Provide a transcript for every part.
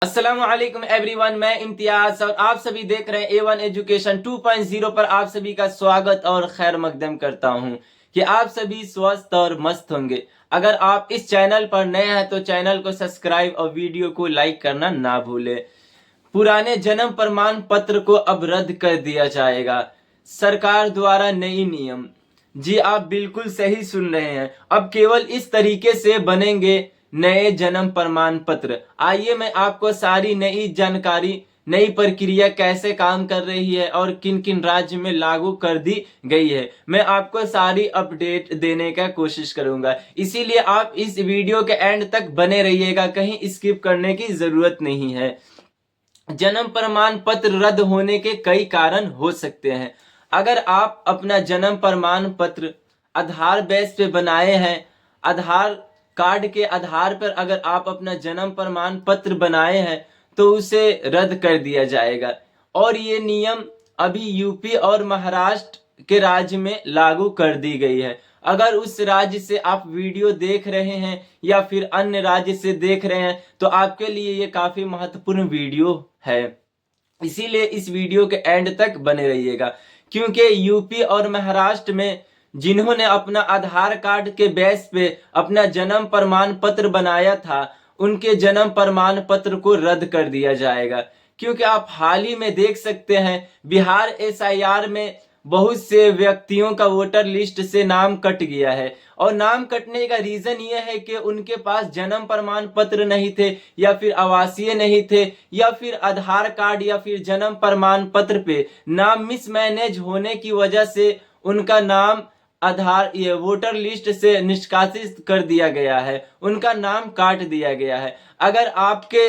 अस्सलाम वालेकुम एवरीवन, मैं इम्तियाज और आप सभी देख रहे हैं A1 एजुकेशन 2.0 पर आप सभी का स्वागत और खैर मकदम करता हूं कि आप सभी स्वस्थ और मस्त होंगे। अगर आप इस चैनल पर नए हैं तो चैनल को सब्सक्राइब और वीडियो को लाइक करना ना भूलें। पुराने जन्म प्रमाण पत्र को अब रद्द कर दिया जाएगा, सरकार द्वारा नई नियम। जी आप बिल्कुल सही सुन रहे हैं, अब केवल इस तरीके से बनेंगे नए जन्म प्रमाण पत्र। आइए मैं आपको सारी नई जानकारी, नई प्रक्रिया कैसे काम कर रही है और किन किन राज्य में लागू कर दी गई है, मैं आपको सारी अपडेट देने का कोशिश करूंगा। इसीलिए आप इस वीडियो के एंड तक बने रहिएगा, कहीं स्किप करने की जरूरत नहीं है। जन्म प्रमाण पत्र रद्द होने के कई कारण हो सकते हैं। अगर आप अपना जन्म प्रमाण पत्र आधार बेस पे बनाए हैं, आधार कार्ड के आधार पर अगर आप अपना जन्म प्रमाण पत्र बनाए हैं तो उसे रद्द कर दिया जाएगा। और ये नियम अभी यूपी और महाराष्ट्र के राज्य में लागू कर दी गई है। अगर उस राज्य से आप वीडियो देख रहे हैं या फिर अन्य राज्य से देख रहे हैं तो आपके लिए ये काफी महत्वपूर्ण वीडियो है, इसीलिए इस वीडियो के एंड तक बने रहिएगा। क्योंकि यूपी और महाराष्ट्र में जिन्होंने अपना आधार कार्ड के बेस पे अपना जन्म प्रमाण पत्र बनाया था, उनके जन्म प्रमाण पत्र को रद्द कर दिया जाएगा। क्योंकि आप हाल ही में देख सकते हैं बिहार SIR में बहुत से व्यक्तियों का वोटर लिस्ट से नाम कट गया है। और नाम कटने का रीजन ये है कि उनके पास जन्म प्रमाण पत्र नहीं थे, या फिर आवासीय नहीं थे, या फिर आधार कार्ड या फिर जन्म प्रमाण पत्र पे नाम मिसमैनेज होने की वजह से उनका नाम आधार ये वोटर लिस्ट से निष्कासित कर दिया गया है, उनका नाम काट दिया गया है। अगर आपके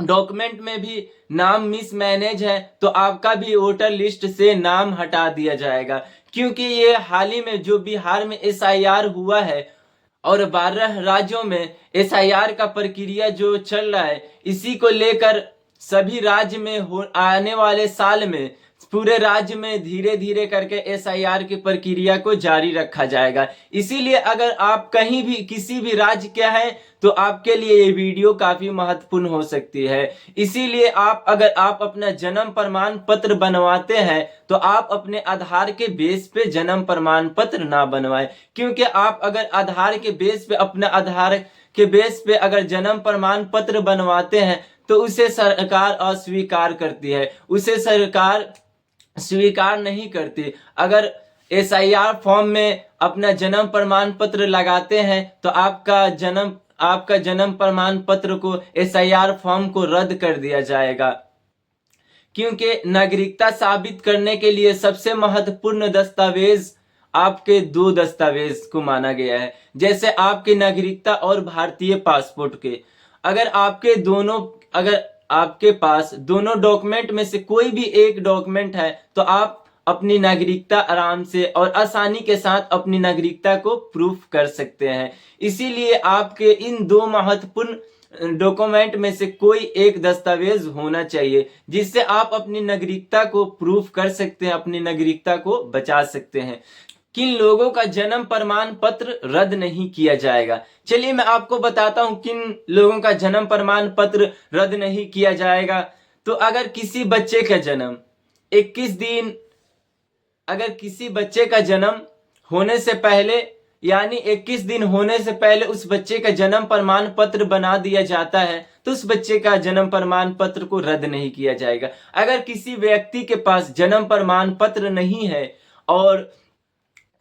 डॉक्यूमेंट में भी नाम मिसमैनेज है तो आपका भी वोटर लिस्ट से नाम हटा दिया जाएगा। क्योंकि ये हाल ही में जो बिहार में SIR हुआ है और 12 राज्यों में SIR का प्रक्रिया जो चल रहा है, इसी को लेकर सभी राज्य में आने वाले साल में पूरे राज्य में धीरे धीरे करके SIR की प्रक्रिया को जारी रखा जाएगा। इसीलिए अगर आप कहीं भी किसी भी राज्य के हैं तो आपके लिए ये वीडियो काफी महत्वपूर्ण हो सकती है। इसीलिए अगर आप अपना जन्म प्रमाण पत्र बनवाते हैं तो आप अपने आधार के बेस पे जन्म प्रमाण पत्र ना बनवाएं। क्योंकि आप अगर आधार के बेस पे अपना आधार के बेस पे अगर जन्म प्रमाण पत्र बनवाते हैं तो उसे सरकार अस्वीकार करती है, उसे सरकार स्वीकार नहीं करती। अगर SIR फॉर्म में अपना जन्म प्रमाण पत्र लगाते हैं तो आपका जन्म प्रमाण पत्र को SIR फॉर्म को रद्द कर दिया जाएगा। क्योंकि नागरिकता साबित करने के लिए सबसे महत्वपूर्ण दस्तावेज आपके 2 दस्तावेज को माना गया है, जैसे आपकी नागरिकता और भारतीय पासपोर्ट के। अगर आपके पास दोनों डॉक्यूमेंट में से कोई भी एक डॉक्यूमेंट है तो आप अपनी नागरिकता आराम से और आसानी के साथ अपनी नागरिकता को प्रूफ कर सकते हैं। इसीलिए आपके इन 2 महत्वपूर्ण डॉक्यूमेंट में से कोई एक दस्तावेज होना चाहिए जिससे आप अपनी नागरिकता को प्रूफ कर सकते हैं, अपनी नागरिकता को बचा सकते हैं। किन लोगों का जन्म प्रमाण पत्र रद्द नहीं किया जाएगा, चलिए मैं आपको बताता हूं किन लोगों का जन्म प्रमाण पत्र रद्द नहीं किया जाएगा। तो अगर किसी बच्चे का जन्म 21 दिन, अगर किसी बच्चे का जन्म होने से पहले यानी 21 दिन होने से पहले उस बच्चे का जन्म प्रमाण पत्र बना दिया जाता है तो उस बच्चे का जन्म प्रमाण पत्र को रद्द नहीं किया जाएगा। अगर किसी व्यक्ति के पास जन्म प्रमाण पत्र नहीं है और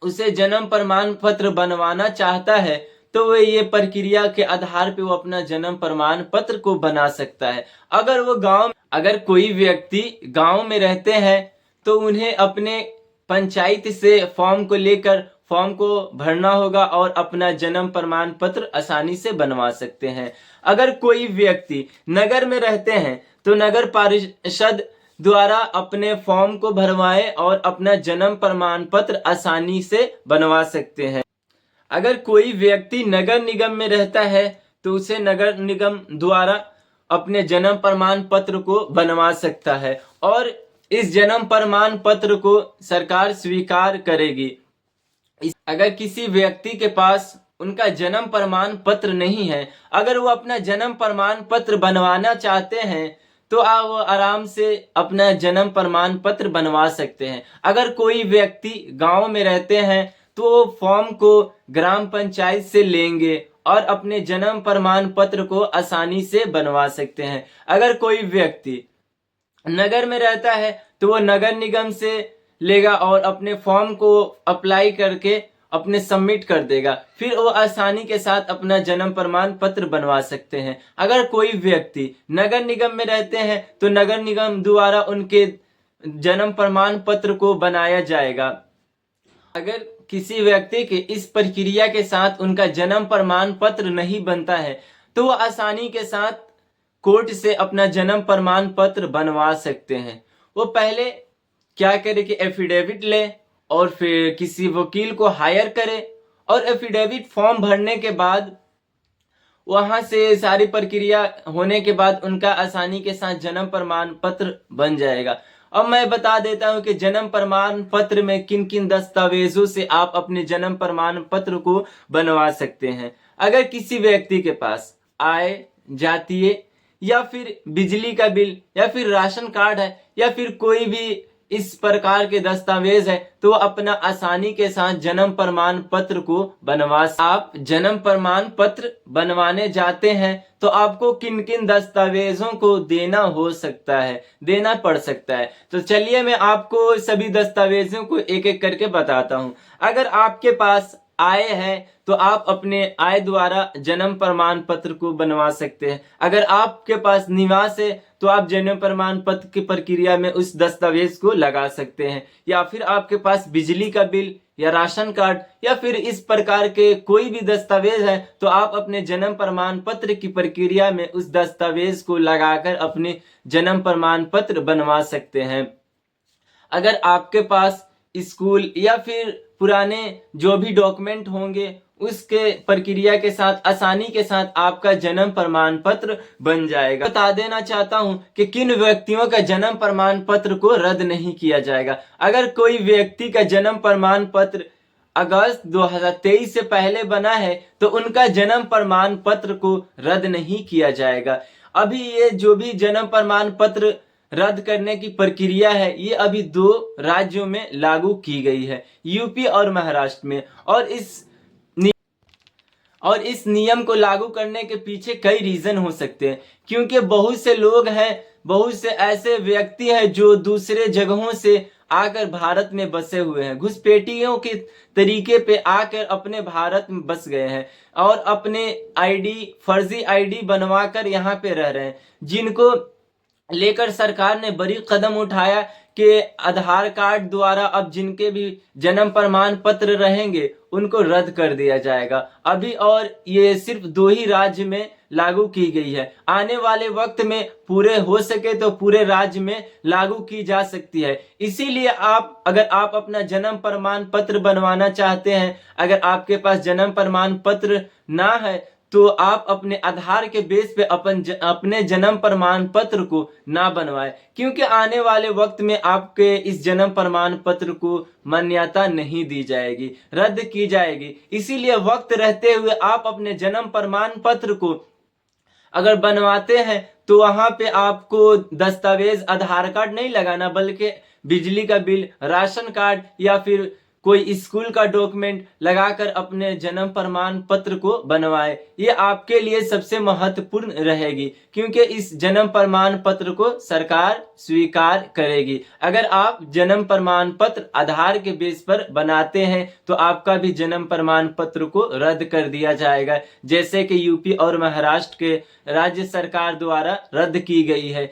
उसे जन्म प्रमाण पत्र बनवाना चाहता है तो वह ये प्रक्रिया के आधार पे वो अपना जन्म प्रमाण पत्र को बना सकता है। अगर कोई व्यक्ति गांव में रहते हैं तो उन्हें अपने पंचायत से फॉर्म को भरना होगा और अपना जन्म प्रमाण पत्र आसानी से बनवा सकते हैं। अगर कोई व्यक्ति नगर में रहते हैं तो नगर पारिषद द्वारा अपने फॉर्म को भरवाएं और अपना जन्म प्रमाण पत्र आसानी से बनवा सकते हैं। अगर कोई व्यक्ति नगर निगम में रहता है तो उसे नगर निगम द्वारा अपने जन्म प्रमाण पत्र को बनवा सकता है और इस जन्म प्रमाण पत्र को सरकार स्वीकार करेगी। अगर किसी व्यक्ति के पास उनका जन्म प्रमाण पत्र नहीं है, अगर वो अपना जन्म प्रमाण पत्र बनवाना चाहते हैं तो आप वो आराम से अपना जन्म प्रमाण पत्र बनवा सकते हैं। अगर कोई व्यक्ति गांव में रहते हैं तो वो फॉर्म को ग्राम पंचायत से लेंगे और अपने जन्म प्रमाण पत्र को आसानी से बनवा सकते हैं। अगर कोई व्यक्ति नगर में रहता है तो वो नगर निगम से लेगा और अपने फॉर्म को अप्लाई करके अपने सबमिट कर देगा, फिर वो आसानी के साथ अपना जन्म प्रमाण पत्र बनवा सकते हैं। अगर कोई व्यक्ति नगर निगम में रहते हैं तो नगर निगम द्वारा उनके जन्म प्रमाण पत्र को बनाया जाएगा। अगर किसी व्यक्ति के इस प्रक्रिया के साथ उनका जन्म प्रमाण पत्र नहीं बनता है तो वो आसानी के साथ कोर्ट से अपना जन्म प्रमाण पत्र बनवा सकते हैं। वो पहले क्या करे कि एफिडेविट ले और फिर किसी वकील को हायर करे और एफिडेविट फॉर्म भरने के बाद वहां से सारी प्रक्रिया होने के बाद उनका आसानी के साथ जन्म प्रमाण पत्र बन जाएगा। अब मैं बता देता हूं कि जन्म प्रमाण पत्र में किन किन दस्तावेजों से आप अपने जन्म प्रमाण पत्र को बनवा सकते हैं। अगर किसी व्यक्ति के पास आय, जातीय या फिर बिजली का बिल या फिर राशन कार्ड है या फिर कोई भी इस प्रकार के दस्तावेज है तो अपना आसानी के साथ जन्म प्रमाण पत्र को बनवा। आप जन्म प्रमाण पत्र बनवाने जाते हैं तो आपको किन किन दस्तावेजों को देना पड़ सकता है। तो चलिए मैं आपको सभी दस्तावेजों को एक एक करके बताता हूं। अगर आपके पास आय है तो आप अपने आय द्वारा जन्म प्रमाण पत्र को बनवा सकते हैं। अगर आपके पास निवास है तो आप जन्म प्रमाण पत्र की प्रक्रिया में उस दस्तावेज को लगा सकते हैं। या फिर आपके पास बिजली का बिल या राशन कार्ड या फिर इस प्रकार के कोई भी दस्तावेज है तो आप अपने जन्म प्रमाण पत्र की प्रक्रिया में उस दस्तावेज को लगाकर अपने जन्म प्रमाण पत्र बनवा सकते हैं। अगर आपके पास स्कूल या फिर पुराने जो भी डॉक्यूमेंट होंगे उसके प्रक्रिया के साथ आसानी के साथ आपका जन्म प्रमाण पत्र बन जाएगा। बता देना चाहता हूं कि किन व्यक्तियों का जन्म प्रमाण पत्र को रद्द नहीं किया जाएगा। अगर कोई व्यक्ति का जन्म प्रमाण पत्र अगस्त 2023 से पहले बना है तो उनका जन्म प्रमाण पत्र को रद्द नहीं किया जाएगा। अभी ये जो भी जन्म प्रमाण पत्र रद्द करने की प्रक्रिया है ये अभी 2 राज्यों में लागू की गई है, यूपी और महाराष्ट्र में। और इस नियम को लागू करने के पीछे कई रीजन हो सकते हैं, क्योंकि बहुत से लोग हैं, बहुत से ऐसे व्यक्ति हैं जो दूसरे जगहों से आकर भारत में बसे हुए हैं, घुसपैठियों के तरीके पे आकर अपने भारत में बस गए हैं और अपने फर्जी आईडी बनवाकर यहाँ पे रह रहे हैं, जिनको लेकर सरकार ने बड़ी कदम उठाया कि आधार कार्ड द्वारा अब जिनके भी जन्म प्रमाण पत्र रहेंगे उनको रद्द कर दिया जाएगा अभी। और ये सिर्फ 2 ही राज्य में लागू की गई है। आने वाले वक्त में पूरे हो सके तो पूरे राज्य में लागू की जा सकती है। इसीलिए अगर आप अपना जन्म प्रमाण पत्र बनवाना चाहते हैं, अगर आपके पास जन्म प्रमाण पत्र ना है तो आप अपने आधार के बेस पे अपने जन्म प्रमाण पत्र को ना बनवाएं, क्योंकि आने वाले वक्त में आपके इस जन्म प्रमाण पत्र को मान्यता नहीं दी जाएगी, रद्द की जाएगी। इसीलिए वक्त रहते हुए आप अपने जन्म प्रमाण पत्र को अगर बनवाते हैं तो वहां पे आपको दस्तावेज आधार कार्ड नहीं लगाना, बल्कि बिजली का बिल, राशन कार्ड या फिर कोई स्कूल का डॉक्यूमेंट लगाकर अपने जन्म प्रमाण पत्र को बनवाए। ये आपके लिए सबसे महत्वपूर्ण रहेगी, क्योंकि इस जन्म प्रमाण पत्र को सरकार स्वीकार करेगी। अगर आप जन्म प्रमाण पत्र आधार के बेस पर बनाते हैं तो आपका भी जन्म प्रमाण पत्र को रद्द कर दिया जाएगा, जैसे कि यूपी और महाराष्ट्र के राज्य सरकार द्वारा रद्द की गई है।